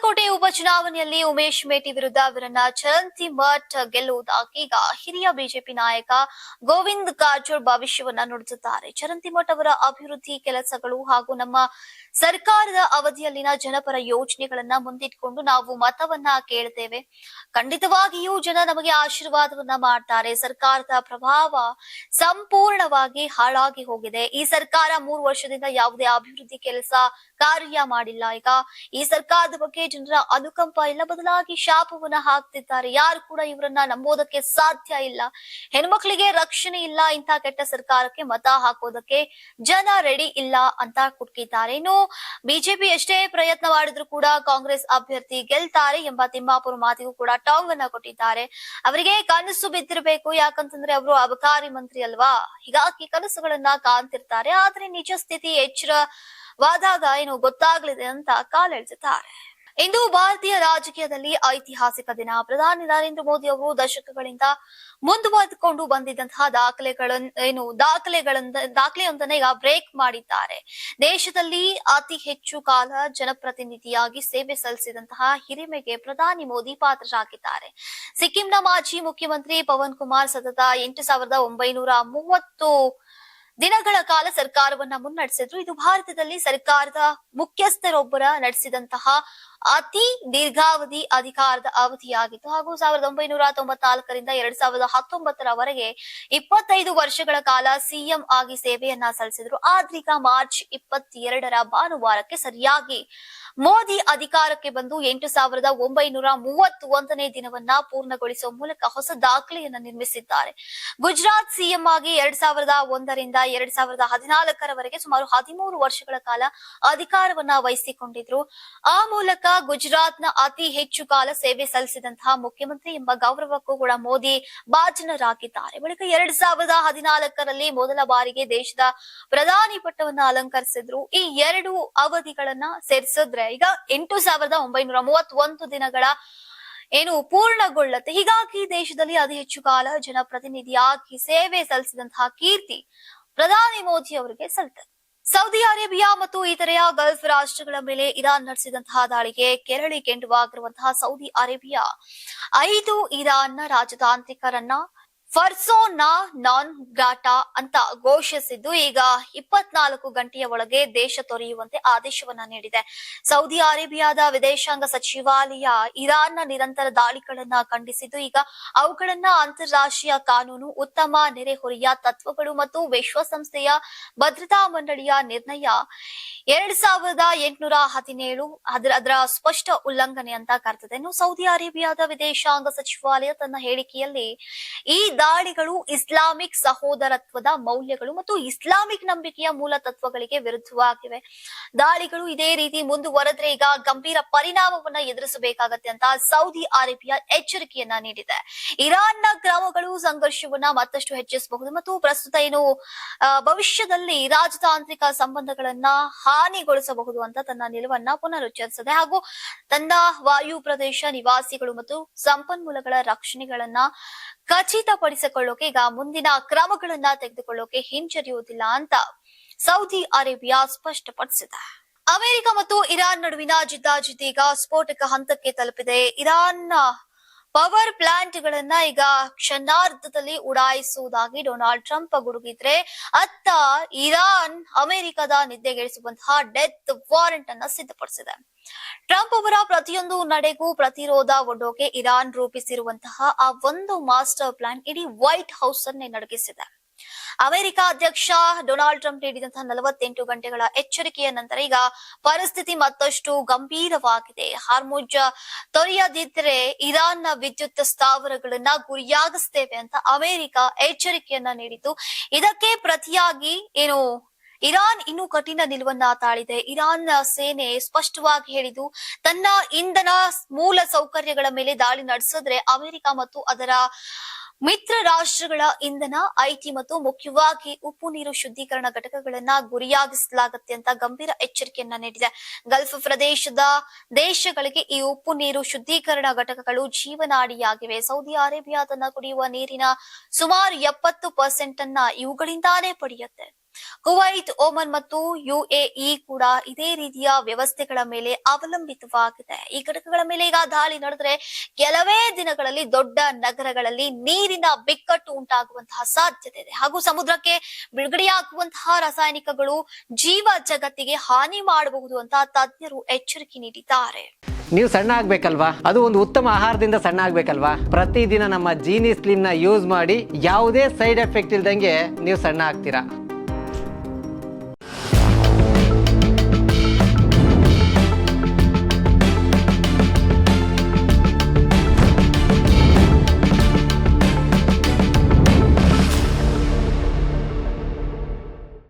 ಬಾಗಲಕೋಟೆ ಉಪಚುನಾವಣೆಯಲ್ಲಿ ಉಮೇಶ್ ಮೇಟಿ ವಿರುದ್ಧ ಅವರನ್ನ ಚರಂತಿ ಮಠ್ ಗೆಲ್ಲುವುದಾಗಿ ಈಗ ಹಿರಿಯ ಬಿಜೆಪಿ ನಾಯಕ ಗೋವಿಂದ ಕಾರಜೋಳ ಭವಿಷ್ಯವನ್ನ ನುಡಿದಿದ್ದಾರೆ. ಚರಂತಿ ಮಠ್ ಅವರ ಅಭಿವೃದ್ಧಿ ಕೆಲಸಗಳು ಹಾಗೂ ನಮ್ಮ ಸರ್ಕಾರದ ಅವಧಿಯಲ್ಲಿನ ಜನಪರ ಯೋಜನೆಗಳನ್ನ ಮುಂದಿಟ್ಕೊಂಡು ನಾವು ಮತವನ್ನ ಕೇಳ್ತೇವೆ. ಖಂಡಿತವಾಗಿಯೂ ಜನ ನಮಗೆ ಆಶೀರ್ವಾದವನ್ನ ಮಾಡ್ತಾರೆ. ಸರ್ಕಾರದ ಪ್ರಭಾವ ಸಂಪೂರ್ಣವಾಗಿ ಹಾಳಾಗಿ ಹೋಗಿದೆ. ಈ ಸರ್ಕಾರ 3 ವರ್ಷದಿಂದ ಯಾವುದೇ ಅಭಿವೃದ್ಧಿ ಕೆಲಸ ಕಾರ್ಯ ಮಾಡಿಲ್ಲ. ಈಗ ಈ ಸರ್ಕಾರದ ಬಗ್ಗೆ ಜನರ ಅನುಕಂಪ ಇಲ್ಲ, ಬದಲಾಗಿ ಶಾಪವನ್ನ ಹಾಕ್ತಿದ್ದಾರೆ. ಯಾರು ಕೂಡ ಇವರನ್ನ ನಂಬೋದಕ್ಕೆ ಸಾಧ್ಯ ಇಲ್ಲ. ಹೆಣ್ಮಕ್ಳಿಗೆ ರಕ್ಷಣೆ ಇಲ್ಲ. ಇಂಥ ಕೆಟ್ಟ ಸರ್ಕಾರಕ್ಕೆ ಮತ ಹಾಕೋದಕ್ಕೆ ಜನ ರೆಡಿ ಇಲ್ಲ ಅಂತ ಕುಟ್ಕಿದ್ದಾರೆ. ಇನ್ನು ಬಿಜೆಪಿ ಎಷ್ಟೇ ಪ್ರಯತ್ನ ಮಾಡಿದ್ರು ಕೂಡ ಕಾಂಗ್ರೆಸ್ ಅಭ್ಯರ್ಥಿ ಗೆಲ್ತಾರೆ ಎಂಬ ತಿಮ್ಮಾಪುರ ಮಾತಿಗೂ ಕೂಡ ಟಾಂಗ್ ಅನ್ನ ಕೊಟ್ಟಿದ್ದಾರೆ. ಅವರಿಗೆ ಕನಸು ಬಿದ್ದಿರಬೇಕು, ಯಾಕಂತಂದ್ರೆ ಅವರು ಅಬಕಾರಿ ಮಂತ್ರಿ ಅಲ್ವಾ, ಹೀಗಾಗಿ ಕನಸುಗಳನ್ನ ಕಾಣ್ತಿರ್ತಾರೆ. ಆದ್ರೆ ನಿಜ ಸ್ಥಿತಿ ಎಚ್ಚರವಾದಾಗ ಏನು ಗೊತ್ತಾಗ್ಲಿದೆ ಅಂತ ಕಾಲೆಳೆದಿದ್ದಾರೆ. ಇಂದು ಭಾರತೀಯ ರಾಜಕೀಯದಲ್ಲಿ ಐತಿಹಾಸಿಕ ದಿನ. ಪ್ರಧಾನಿ ನರೇಂದ್ರ ಮೋದಿ ಅವರು ದಶಕಗಳಿಂದ ಮುಂದುವರೆದುಕೊಂಡು ಬಂದಿದ್ದಂತಹ ದಾಖಲೆಯೊಂದನ್ನ ಈಗ ಬ್ರೇಕ್ ಮಾಡಿದ್ದಾರೆ. ದೇಶದಲ್ಲಿ ಅತಿ ಹೆಚ್ಚು ಕಾಲ ಜನಪ್ರತಿನಿಧಿಯಾಗಿ ಸೇವೆ ಸಲ್ಲಿಸಿದಂತಹ ಹಿರಿಮೆಗೆ ಪ್ರಧಾನಿ ಮೋದಿ ಪಾತ್ರರಾಗಿದ್ದಾರೆ. ಸಿಕ್ಕಿಂನ ಮಾಜಿ ಮುಖ್ಯಮಂತ್ರಿ ಪವನ್ ಕುಮಾರ್ ಸತತ 8,930 ದಿನಗಳ ಕಾಲ ಸರ್ಕಾರವನ್ನ ಮುನ್ನಡೆಸಿದ್ರು. ಇದು ಭಾರತದಲ್ಲಿ ಸರ್ಕಾರದ ಮುಖ್ಯಸ್ಥರೊಬ್ಬರ ನಡೆಸಿದಂತಹ ಅತಿ ದೀರ್ಘಾವಧಿ ಅಧಿಕಾರದ ಅವಧಿಯಾಗಿತ್ತು. ಹಾಗೂ 1994ರಿಂದ 2019ರವರೆಗೆ 25 ವರ್ಷಗಳ ಕಾಲ ಸಿಎಂ ಆಗಿ ಸೇವೆಯನ್ನ ಸಲ್ಲಿಸಿದ್ರು. ಆದ್ರೀಗ ಮಾರ್ಚ್ 22ರ ಭಾನುವಾರಕ್ಕೆ ಸರಿಯಾಗಿ ಮೋದಿ ಅಧಿಕಾರಕ್ಕೆ ಬಂದು 8,931ನೇ ದಿನವನ್ನ ಪೂರ್ಣಗೊಳಿಸುವ ಮೂಲಕ ಹೊಸ ದಾಖಲೆಯನ್ನ ನಿರ್ಮಿಸಿದ್ದಾರೆ. ಗುಜರಾತ್ ಸಿಎಂ ಆಗಿ 2001ರಿಂದ 2014ರವರೆಗೆ ಸುಮಾರು 13 ವರ್ಷಗಳ ಕಾಲ ಅಧಿಕಾರವನ್ನ ವಹಿಸಿಕೊಂಡಿದ್ರು. ಆ ಮೂಲಕ ಗುಜರಾತ್ನ ಅತಿ ಹೆಚ್ಚು ಕಾಲ ಸೇವೆ ಸಲ್ಲಿಸಿದಂತಹ ಮುಖ್ಯಮಂತ್ರಿ ಎಂಬ ಗೌರವಕ್ಕೂ ಕೂಡ ಮೋದಿ ಭಾಜನರಾಗಿದ್ದಾರೆ. ಬಳಿಕ 2014ರಲ್ಲಿ ಮೊದಲ ಬಾರಿಗೆ ದೇಶದ ಪ್ರಧಾನಿ ಪಟ್ಟವನ್ನ ಅಲಂಕರಿಸಿದ್ರು. ಈ 2 ಅವಧಿಗಳನ್ನ ಸೇರಿಸಿದ್ರೆ ಈಗ 8,931 ದಿನಗಳ ಪೂರ್ಣಗೊಳ್ಳುತ್ತೆ. ಹೀಗಾಗಿ ದೇಶದಲ್ಲಿ ಅತಿ ಹೆಚ್ಚು ಕಾಲ ಜನಪ್ರತಿನಿಧಿಯಾಗಿ ಸೇವೆ ಸಲ್ಲಿಸಿದಂತಹ ಕೀರ್ತಿ ಪ್ರಧಾನಿ ಮೋದಿ ಅವರಿಗೆ ಸಲ್ತದೆ. ಸೌದಿ ಅರೇಬಿಯಾ ಮತ್ತು ಇತರೆ ಗಲ್ಫ್ ರಾಷ್ಟ್ರಗಳ ಮೇಲೆ ಇರಾನ್ ನಡೆಸಿದಂತಹ ದಾಳಿಗೆ ಕೆರಳಿ ಕೆಂಡುವಾಗಿರುವಂತಹ ಸೌದಿ ಅರೇಬಿಯಾ 5 ಇರಾನ್ನ ರಾಜತಾಂತ್ರಿಕರನ್ನ ಫರ್ಸೋನಾ ನಾನ್ ಗ್ರಾಟಾ ಅಂತ ಘೋಷಿಸಿದ್ದು ಈಗ 24 ಗಂಟೆಯ ಒಳಗೆ ದೇಶ ತೊರೆಯುವಂತೆ ಆದೇಶವನ್ನ ನೀಡಿದೆ. ಸೌದಿ ಅರೇಬಿಯಾದ ವಿದೇಶಾಂಗ ಸಚಿವಾಲಯ ಇರಾನ್ನ ನಿರಂತರ ದಾಳಿಗಳನ್ನ ಖಂಡಿಸಿದ್ದು ಈಗ ಅವುಗಳನ್ನ ಅಂತಾರಾಷ್ಟ್ರೀಯ ಕಾನೂನು, ಉತ್ತಮ ನೆರೆಹೊರೆಯ ತತ್ವಗಳು ಮತ್ತು ವಿಶ್ವಸಂಸ್ಥೆಯ ಭದ್ರತಾ ಮಂಡಳಿಯ ನಿರ್ಣಯ 2817 ಅದರ ಸ್ಪಷ್ಟ ಉಲ್ಲಂಘನೆ ಅಂತ ಕರೆದಿದೆ. ಇನ್ನು ಸೌದಿ ಅರೇಬಿಯಾದ ವಿದೇಶಾಂಗ ಸಚಿವಾಲಯ ತನ್ನ ಹೇಳಿಕೆಯಲ್ಲಿ ಈ ದಾಳಿಗಳು ಇಸ್ಲಾಮಿಕ್ ಸಹೋದರತ್ವದ ಮೌಲ್ಯಗಳು ಮತ್ತು ಇಸ್ಲಾಮಿಕ್ ನಂಬಿಕೆಯ ಮೂಲ ತತ್ವಗಳಿಗೆ ವಿರುದ್ಧವಾಗಿವೆ. ದಾಳಿಗಳು ಇದೇ ರೀತಿ ಮುಂದುವರೆದ್ರೆ ಈಗ ಗಂಭೀರ ಪರಿಣಾಮವನ್ನ ಎದುರಿಸಬೇಕಾಗತ್ತೆ ಅಂತ ಸೌದಿ ಅರೇಬಿಯಾ ಎಚ್ಚರಿಕೆಯನ್ನ ನೀಡಿದೆ. ಇರಾನ್ನ ಕ್ರಮಗಳು ಸಂಘರ್ಷವನ್ನ ಮತ್ತಷ್ಟು ಹೆಚ್ಚಿಸಬಹುದು ಮತ್ತು ಪ್ರಸ್ತುತ ಭವಿಷ್ಯದಲ್ಲಿ ರಾಜತಾಂತ್ರಿಕ ಸಂಬಂಧಗಳನ್ನ ಹಾನಿಗೊಳಿಸಬಹುದು ಅಂತ ತನ್ನ ನಿಲುವನ್ನ ಪುನರುಚ್ಚರಿಸಿದೆ. ಹಾಗೂ ತನ್ನ ವಾಯು ಪ್ರದೇಶ ನಿವಾಸಿಗಳು ಮತ್ತು ಸಂಪನ್ಮೂಲಗಳ ರಕ್ಷಣೆಗಳನ್ನ ಖಚಿತಪಡಿಸಿಕೊಳ್ಳೋಕೆ ಈಗ ಮುಂದಿನ ಕ್ರಮಗಳನ್ನ ತೆಗೆದುಕೊಳ್ಳೋಕೆ ಹಿಂಜರಿಯುವುದಿಲ್ಲ ಅಂತ ಸೌದಿ ಅರೇಬಿಯಾ ಸ್ಪಷ್ಟಪಡಿಸಿದೆ. ಅಮೆರಿಕ ಮತ್ತು ಇರಾನ್ ನಡುವಿನ ಜಿದ್ದಾಜಿದ್ದಿ ಈಗ ಸ್ಫೋಟಕ ಹಂತಕ್ಕೆ ತಲುಪಿದೆ. ಇರಾನ್ ಪವರ್ ಪ್ಲಾಂಟ್ ಗಳನ್ನ ಈಗ ಕ್ಷಣಾರ್ಧದಲ್ಲಿ ಉಡಾಯಿಸುವುದಾಗಿ ಡೊನಾಲ್ಡ್ ಟ್ರಂಪ್ ಗುಡುಗಿದ್ರೆ ಅತ್ತ ಇರಾನ್ ಅಮೆರಿಕದ ನಿದ್ದೆಗೆಡಿಸುವಂತಹ ಡೆತ್ ವಾರೆಂಟ್ ಅನ್ನ ಸಿದ್ಧಪಡಿಸಿದೆ. ಟ್ರಂಪ್ ಅವರ ಪ್ರತಿಯೊಂದು ನಡೆಗೂ ಪ್ರತಿರೋಧ ಒಡ್ಡೋಕೆ ಇರಾನ್ ರೂಪಿಸಿರುವಂತಹ ಆ ಒಂದು ಮಾಸ್ಟರ್ ಪ್ಲಾನ್ ಇಡೀ ವೈಟ್ ಹೌಸ್ ಅನ್ನೇ ನಡಗಿಸಿದೆ. ಅಮೆರಿಕ ಅಧ್ಯಕ್ಷ ಡೊನಾಲ್ಡ್ ಟ್ರಂಪ್ ನೀಡಿದಂತಹ 48 ಗಂಟೆಗಳ ಎಚ್ಚರಿಕೆಯ ನಂತರ ಈಗ ಪರಿಸ್ಥಿತಿ ಮತ್ತಷ್ಟು ಗಂಭೀರವಾಗಿದೆ. ಹಾರ್ಮುಜ್ ತೊರೆಯದಿದ್ದರೆ ಇರಾನ್ನ ವಿದ್ಯುತ್ ಸ್ಥಾವರಗಳನ್ನ ಗುರಿಯಾಗಿಸ್ತೇವೆ ಅಂತ ಅಮೆರಿಕ ಎಚ್ಚರಿಕೆಯನ್ನ ನೀಡಿತು. ಇದಕ್ಕೆ ಪ್ರತಿಯಾಗಿ ಇರಾನ್ ಇನ್ನೂ ಕಠಿಣ ನಿಲುವನ್ನ ತಾಳಿದೆ. ಇರಾನ್ ಸೇನೆ ಸ್ಪಷ್ಟವಾಗಿ ಹೇಳಿದ್ದು ತನ್ನ ಇಂಧನ ಮೂಲ ಸೌಕರ್ಯಗಳ ಮೇಲೆ ದಾಳಿ ನಡೆಸಿದ್ರೆ ಅಮೆರಿಕ ಮತ್ತು ಅದರ ಮಿತ್ರ ರಾಷ್ಟ್ರಗಳ ಇಂಧನ, ಐಟಿ ಮತ್ತು ಮುಖ್ಯವಾಗಿ ಉಪ್ಪು ನೀರು ಶುದ್ಧೀಕರಣ ಘಟಕಗಳನ್ನ ಗುರಿಯಾಗಿಸಲಾಗುತ್ತೆ ಅಂತ ಗಂಭೀರ ಎಚ್ಚರಿಕೆಯನ್ನ ನೀಡಿದೆ. ಗಲ್ಫ್ ಪ್ರದೇಶದ ದೇಶಗಳಿಗೆ ಈ ಉಪ್ಪು ನೀರು ಶುದ್ಧೀಕರಣ ಘಟಕಗಳು ಜೀವನಾಡಿಯಾಗಿವೆ. ಸೌದಿ ಅರೇಬಿಯಾ ತನ್ನ ಕುಡಿಯುವ ನೀರಿನ ಸುಮಾರು 70% ಅನ್ನ ಇವುಗಳಿಂದಾನೇ ಪಡೆಯುತ್ತೆ. ಕುವೈತ್, ಓಮನ್ ಮತ್ತು UAE ಕೂಡ ಇದೇ ರೀತಿಯ ವ್ಯವಸ್ಥೆಗಳ ಮೇಲೆ ಅವಲಂಬಿತವಾಗಿದೆ. ಈ ಘಟಕಗಳ ಮೇಲೆ ಈಗ ದಾಳಿ ನಡೆದ್ರೆ ಕೆಲವೇ ದಿನಗಳಲ್ಲಿ ದೊಡ್ಡ ನಗರಗಳಲ್ಲಿ ನೀರಿನ ಬಿಕ್ಕಟ್ಟು ಉಂಟಾಗುವಂತಹ ಸಾಧ್ಯತೆ ಇದೆ. ಹಾಗೂ ಸಮುದ್ರಕ್ಕೆ ಬಿಡುಗಡೆಯಾಗುವಂತಹ ರಾಸಾಯನಿಕಗಳು ಜೀವ ಜಗತ್ತಿಗೆ ಹಾನಿ ಮಾಡಬಹುದು ಅಂತ ತಜ್ಞರು ಎಚ್ಚರಿಕೆ ನೀಡಿದ್ದಾರೆ. ನೀವು ಸಣ್ಣ ಆಗ್ಬೇಕಲ್ವಾ? ಅದು ಒಂದು ಉತ್ತಮ ಆಹಾರದಿಂದ ಸಣ್ಣ ಆಗ್ಬೇಕಲ್ವಾ? ಪ್ರತಿದಿನ ನಮ್ಮ ಜೀನಿ ಸ್ಲಿಮ್ ನ ಯೂಸ್ ಮಾಡಿ ಯಾವುದೇ ಸೈಡ್ ಎಫೆಕ್ಟ್ ಇಲ್ದಂಗೆ ನೀವು ಸಣ್ಣ ಆಗ್ತೀರಾ.